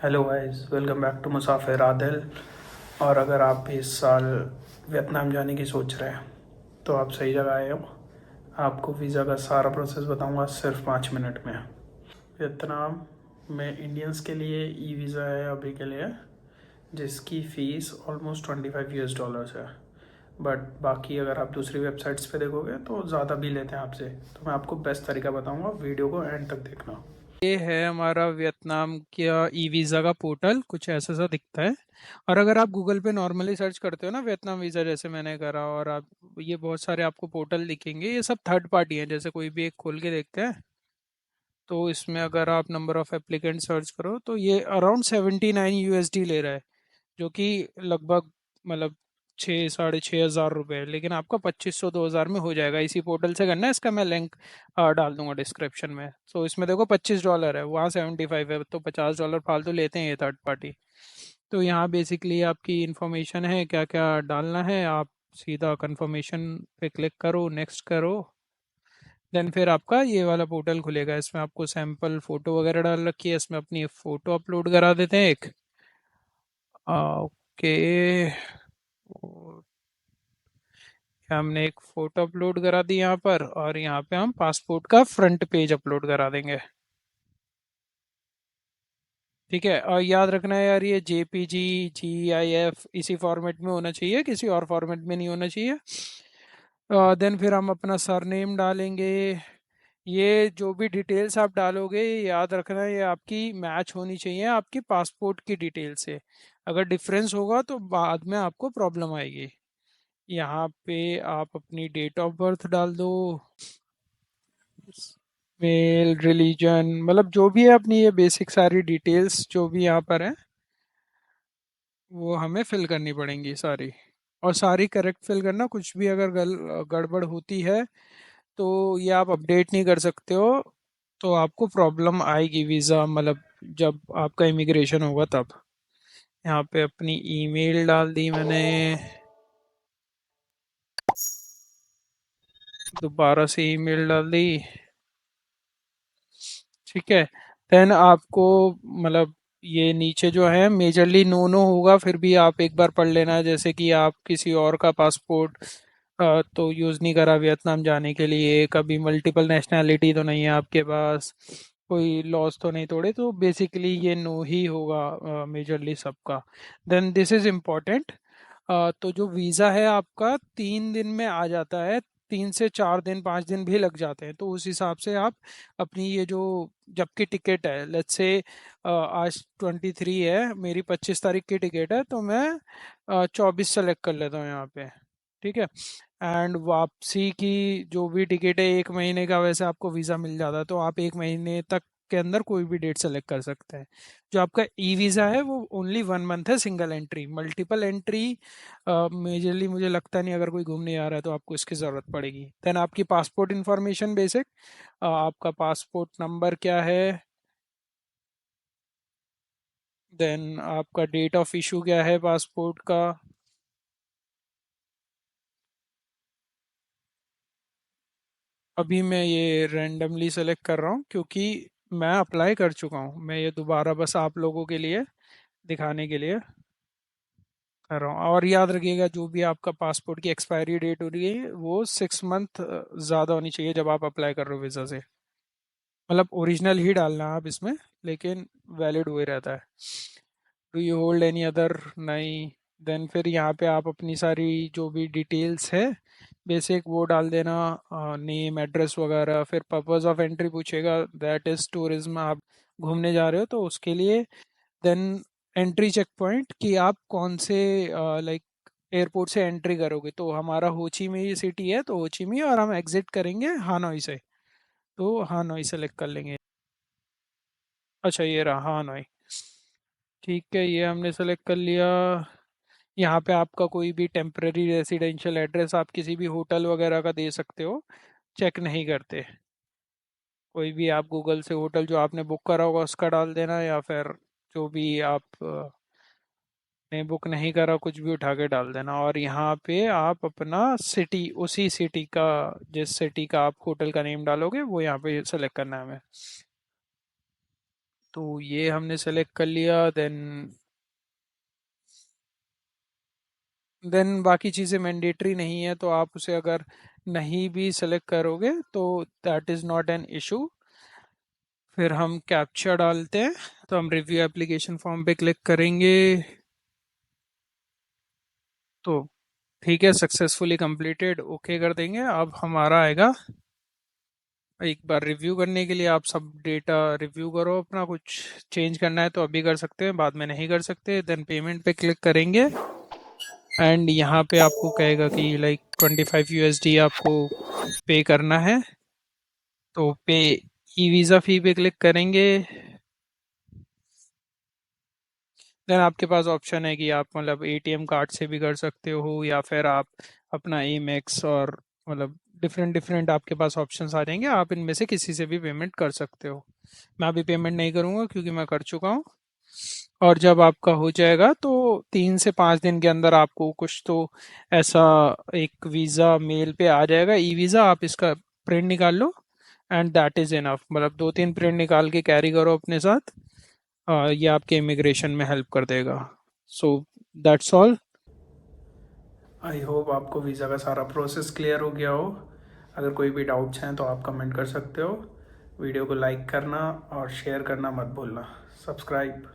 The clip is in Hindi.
Hello guys, welcome back to Musafir Adil. और अगर आप भी इस साल वियतनाम जाने की सोच रहे हैं तो आप सही जगह आए हो। आपको वीज़ा का सारा प्रोसेस बताऊंगा सिर्फ 5 मिनट में। वियतनाम में इंडियंस के लिए ई वीज़ा है अभी के लिए, जिसकी फ़ीस ऑलमोस्ट $25 है। बट बाकी अगर आप दूसरी वेबसाइट्स पे देखोगे तो ज़्यादा भी लेते हैं आपसे। तो मैं आपको बेस्ट तरीका बताऊंगा, वीडियो को एंड तक देखना। ये है हमारा वियतनाम का ई वीज़ा का पोर्टल, कुछ ऐसा सा दिखता है। और अगर आप गूगल पे नॉर्मली सर्च करते हो ना वियतनाम वीज़ा, जैसे मैंने करा, और आप ये बहुत सारे आपको पोर्टल दिखेंगे, ये सब थर्ड पार्टी हैं। जैसे कोई भी एक खोल के देखते हैं तो इसमें अगर आप नंबर ऑफ एप्लीकेंट सर्च करो तो ये अराउंड 79 USD ले रहा है, जो कि लगभग मतलब 6 साढ़े 6 हज़ार रुपये है। लेकिन आपका 2500 2000 में हो जाएगा। इसी पोर्टल से करना है, इसका मैं लिंक डाल दूंगा डिस्क्रिप्शन में। तो इसमें देखो $25 है, वहाँ 75 है, तो $50 फालतू लेते हैं ये थर्ड पार्टी। तो यहाँ बेसिकली आपकी इन्फॉर्मेशन है, क्या क्या डालना है। आप सीधा कंफर्मेशन पे क्लिक करो, नेक्स्ट करो। देन फिर आपका ये वाला पोर्टल खुलेगा। इसमें आपको सैंपल फ़ोटो वगैरह डाल रखी है, इसमें अपनी फ़ोटो अपलोड करा देते हैं एक। ओके, हमने एक फ़ोटो अपलोड करा दी यहाँ पर, और यहाँ पे हम पासपोर्ट का फ्रंट पेज अपलोड करा देंगे। ठीक है, और याद रखना है यार, ये जेपीजी GIF इसी फॉर्मेट में होना चाहिए, किसी और फॉर्मेट में नहीं होना चाहिए। देन फिर हम अपना सरनेम डालेंगे। ये जो भी डिटेल्स आप डालोगे, ये याद रखना है, ये आपकी मैच होनी चाहिए आपकी पासपोर्ट की डिटेल से। अगर डिफरेंस होगा तो बाद में आपको प्रॉब्लम आएगी। यहाँ पे आप अपनी डेट ऑफ बर्थ डाल दो, मेल, रिलीजन, मतलब जो भी है अपनी ये बेसिक सारी डिटेल्स जो भी यहाँ पर है वो हमें फिल करनी पड़ेंगी सारी। और सारी करेक्ट फिल करना, कुछ भी अगर गड़बड़ होती है तो ये आप अपडेट नहीं कर सकते हो, तो आपको प्रॉब्लम आएगी वीज़ा, मतलब जब आपका इमिग्रेशन होगा तब। यहाँ पे अपनी ईमेल डाल दी मैंने, दोबारा से ईमेल डाल दी। ठीक है, देन आपको मतलब ये नीचे जो है मेजरली नो नो होगा, फिर भी आप एक बार पढ़ लेना। जैसे कि आप किसी और का पासपोर्ट तो यूज़ नहीं करा वियतनाम जाने के लिए, कभी मल्टीपल नेशनैलिटी तो नहीं है आपके पास, कोई लॉस तो नहीं तोड़े, तो बेसिकली ये नो ही होगा मेजरली सबका। Then this is important. तो जो वीज़ा है आपका 3 दिन में आ जाता है, 3 से 4 दिन 5 दिन भी लग जाते हैं। तो उस हिसाब से आप अपनी ये जो, जबकि टिकट है लेट्स से आज 23 है, मेरी 25 तारीख की टिकट है, तो मैं 24 सेलेक्ट कर लेता हूँ यहाँ पे। ठीक है, एंड वापसी की जो भी टिकट है 1 महीने का, वैसे आपको वीज़ा मिल जाता है, तो आप 1 महीने तक के अंदर कोई भी डेट सेलेक्ट कर सकते हैं। जो आपका ई वीज़ा है वो ओनली 1 मंथ है, single entry. Multiple entry majorly मुझे लगता नहीं, अगर कोई घूमने आ रहा है तो आपको इसकी ज़रूरत पड़ेगी। देन आपकी पासपोर्ट इन्फॉर्मेशन बेसिक, आपका पासपोर्ट नंबर क्या है, देन आपका डेट ऑफ इशू क्या है पासपोर्ट का। अभी मैं ये रैंडमली सेलेक्ट कर रहा हूँ क्योंकि मैं अप्लाई कर चुका हूँ। मैं ये दोबारा बस आप लोगों के लिए दिखाने के लिए कर रहा हूँ। और याद रखिएगा, जो भी आपका पासपोर्ट की एक्सपायरी डेट हो रही है वो 6 मंथ ज़्यादा होनी चाहिए जब आप अप्लाई कर रहे हो वीज़ा से। मतलब ओरिजिनल ही डालना आप इसमें, लेकिन वैलिड हुए रहता है। Do you hold any other, नहीं। देन फिर यहाँ पे आप अपनी सारी जो भी डिटेल्स है बेसिक वो डाल देना, नेम, एड्रेस वगैरह। फिर पर्पस ऑफ एंट्री पूछेगा, दैट इज़ टूरिज्म, आप घूमने जा रहे हो तो उसके लिए। देन एंट्री चेक पॉइंट, कि आप कौन से लाइक एयरपोर्ट से एंट्री करोगे। तो हमारा होची मिही सिटी है, तो होची मिही, और हम एग्जिट करेंगे हानोई से, तो हानोई सेलेक्ट कर लेंगे। अच्छा, ये रहा हानोई। ठीक है, ये हमने सेलेक्ट कर लिया। यहाँ पे आपका कोई भी टेम्पररी रेजिडेंशियल एड्रेस आप किसी भी होटल वगैरह का दे सकते हो, चेक नहीं करते। कोई भी आप गूगल से होटल जो आपने बुक करा होगा उसका डाल देना, या फिर जो भी आप ने बुक नहीं करा कुछ भी उठा के डाल देना। और यहाँ पे आप अपना सिटी, उसी सिटी का, जिस सिटी का आप होटल का नेम डालोगे वो यहाँ पे सेलेक्ट करना है हमें। तो ये हमने सेलेक्ट कर लिया। देन बाकी चीज़ें मैंडेटरी नहीं है, तो आप उसे अगर नहीं भी सेलेक्ट करोगे तो that is not an issue. फिर हम कैप्चा डालते हैं, तो हम रिव्यू एप्लीकेशन फॉर्म पे क्लिक करेंगे। तो ठीक है, सक्सेसफुली कंप्लीटेड, ओके कर देंगे। अब हमारा आएगा एक बार रिव्यू करने के लिए। आप सब डेटा रिव्यू करो अपना, कुछ चेंज करना है तो अभी कर सकते हैं, बाद में नहीं कर सकते। देन पेमेंट पे क्लिक करेंगे एंड यहाँ पे आपको कहेगा कि लाइक 25 USD आपको पे करना है। तो पे ई वीज़ा फ़ी पे क्लिक करेंगे। देन आपके पास ऑप्शन है कि आप मतलब एटीएम कार्ड से भी कर सकते हो, या फिर आप अपना एमेक्स और मतलब डिफरेंट डिफरेंट आपके पास ऑप्शंस आ जाएंगे, आप इनमें से किसी से भी पेमेंट कर सकते हो। मैं अभी पेमेंट नहीं करूँगा क्योंकि मैं कर चुका हूँ। और जब आपका हो जाएगा तो 3 से 5 दिन के अंदर आपको कुछ तो ऐसा एक वीज़ा मेल पे आ जाएगा, ई वीज़ा। आप इसका प्रिंट निकाल लो एंड दैट इज़ इनफ। मतलब 2-3 प्रिंट निकाल के कैरी करो अपने साथ। ये आपके इमिग्रेशन में हेल्प कर देगा। So that's all. I hope आपको वीज़ा का सारा प्रोसेस क्लियर हो गया हो। अगर कोई भी डाउट्स हैं तो आप कमेंट कर सकते हो। वीडियो को लाइक करना और शेयर करना मत भूलना। सब्सक्राइब।